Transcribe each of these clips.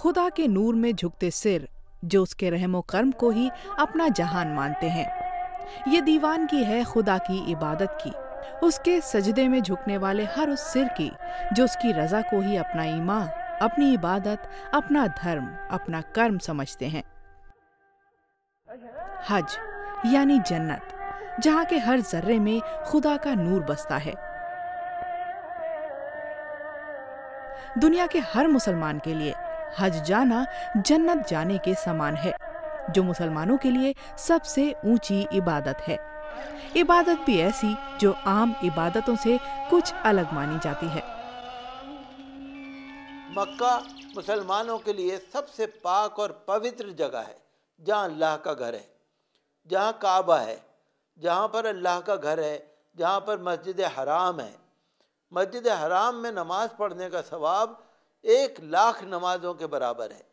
खुदा के नूर में झुकते सिर जो उसके रहमो कर्म को ही अपना जहान मानते हैं। ये दीवानगी है खुदा की इबादत की, उसके सजदे में झुकने वाले हर उस सिर की जो उसकी रजा को ही अपना ईमान, अपनी इबादत, अपना धर्म, अपना कर्म समझते हैं। हज यानी जन्नत, जहाँ के हर जर्रे में खुदा का नूर बसता है। दुनिया के हर मुसलमान के लिए हज जाना जन्नत जाने के समान है, जो मुसलमानों के लिए सबसे ऊंची इबादत है। इबादत भी ऐसी जो आम इबादतों से कुछ अलग मानी जाती है। मक्का मुसलमानों के लिए सबसे पाक और पवित्र जगह है, जहाँ अल्लाह का घर है, जहाँ काबा है, जहाँ पर अल्लाह का घर है, जहाँ पर मस्जिद हराम है। मस्जिद हराम में नमाज पढ़ने का सवाब 1,00,000 नमाजों के बराबर है।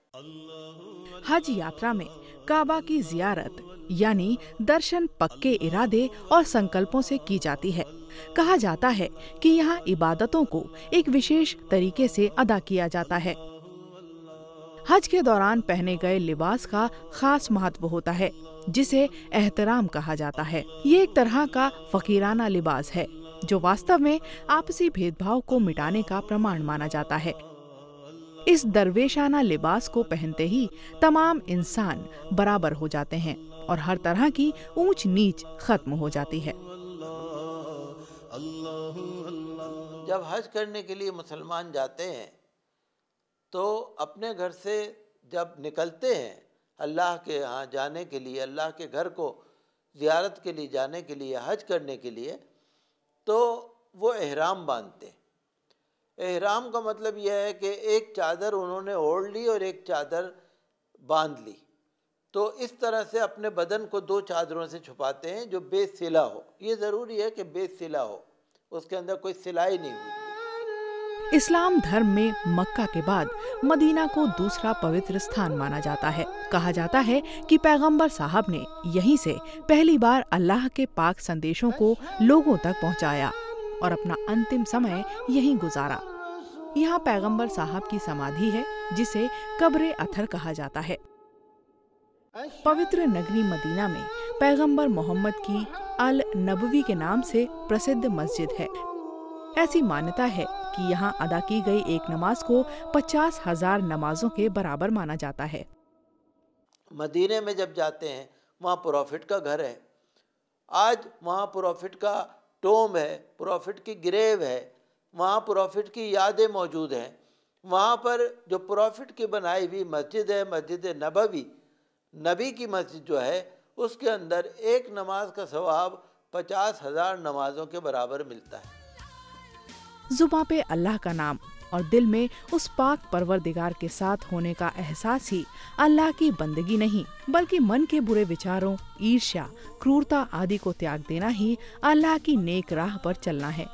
हज यात्रा में काबा की जियारत यानी दर्शन पक्के इरादे और संकल्पों से की जाती है। कहा जाता है कि यहाँ इबादतों को एक विशेष तरीके से अदा किया जाता है। हज के दौरान पहने गए लिबास का खास महत्व होता है, जिसे एहतराम कहा जाता है। ये एक तरह का फकीराना लिबास है, जो वास्तव में आपसी भेदभाव को मिटाने का प्रमाण माना जाता है। इस दरवेशाना लिबास को पहनते ही तमाम इंसान बराबर हो जाते हैं और हर तरह की ऊंच नीच खत्म हो जाती है। जब हज करने के लिए मुसलमान जाते हैं तो अपने घर से जब निकलते हैं अल्लाह के यहाँ जाने के लिए, अल्लाह के घर को ज़ियारत के लिए जाने के लिए, हज करने के लिए, तो वो एहराम बांधते हैं। एहराम का मतलब यह है कि एक चादर उन्होंने ओढ़ ली और एक चादर बांध ली। तो इस तरह से अपने बदन को 2 चादरों से छुपाते हैं जो बेसिला हो। ये ज़रूरी है कि बेसिला हो, उसके अंदर कोई सिलाई नहीं हुई। इस्लाम धर्म में मक्का के बाद मदीना को दूसरा पवित्र स्थान माना जाता है। कहा जाता है कि पैगंबर साहब ने यहीं से पहली बार अल्लाह के पाक संदेशों को लोगों तक पहुंचाया और अपना अंतिम समय यहीं गुजारा। यहाँ पैगंबर साहब की समाधि है, जिसे कब्र अथर कहा जाता है। पवित्र नगरी मदीना में पैगंबर मोहम्मद की अल नबवी के नाम से प्रसिद्ध मस्जिद है। ऐसी मान्यता है कि यहाँ अदा की गई एक नमाज को 50,000 नमाजों के बराबर माना जाता है। मदीने में जब जाते हैं वहाँ प्रॉफिट का घर है। आज वहाँ प्रॉफिट का टोम है, प्रॉफिट की ग्रेव है, वहाँ प्रॉफिट की यादें मौजूद हैं। वहाँ पर जो प्रॉफिट की बनाई हुई मस्जिद है, मस्जिद नबवी, नबी की मस्जिद जो है, उसके अंदर एक नमाज का सवाब 50,000 नमाजों के बराबर मिलता है। जुबां पे अल्लाह का नाम और दिल में उस पाक परवरदिगार के साथ होने का एहसास ही अल्लाह की बंदगी नहीं, बल्कि मन के बुरे विचारों, ईर्ष्या, क्रूरता आदि को त्याग देना ही अल्लाह की नेक राह पर चलना है।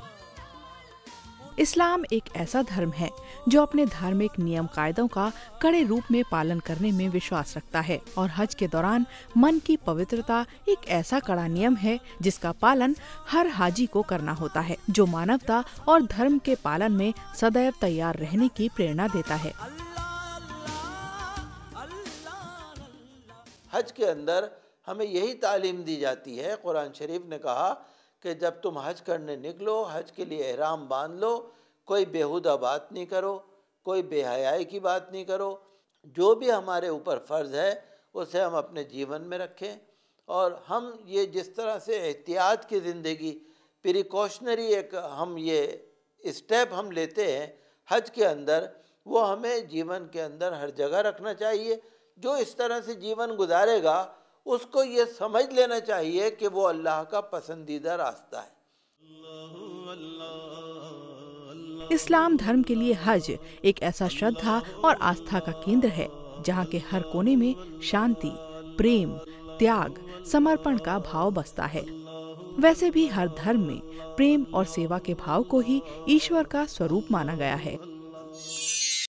इस्लाम एक ऐसा धर्म है जो अपने धार्मिक नियम कायदों का कड़े रूप में पालन करने में विश्वास रखता है और हज के दौरान मन की पवित्रता एक ऐसा कड़ा नियम है जिसका पालन हर हाजी को करना होता है, जो मानवता और धर्म के पालन में सदैव तैयार रहने की प्रेरणा देता है। हज के अंदर हमें यही तालीम दी जाती है। कुरान शरीफ ने कहा कि जब तुम हज करने निकलो, हज के लिए एहराम बांध लो, कोई बेहुदा बात नहीं करो, कोई बेहयाई की बात नहीं करो। जो भी हमारे ऊपर फ़र्ज़ है उसे हम अपने जीवन में रखें और हम ये जिस तरह से एहतियात की ज़िंदगी, प्रिकॉशनरी एक हम ये स्टेप हम लेते हैं हज के अंदर, वो हमें जीवन के अंदर हर जगह रखना चाहिए। जो इस तरह से जीवन गुजारेगा उसको ये समझ लेना चाहिए कि वो अल्लाह का पसंदीदा रास्ता है। इस्लाम धर्म के लिए हज एक ऐसा श्रद्धा और आस्था का केंद्र है जहाँ के हर कोने में शांति, प्रेम, त्याग, समर्पण का भाव बसता है। वैसे भी हर धर्म में प्रेम और सेवा के भाव को ही ईश्वर का स्वरूप माना गया है।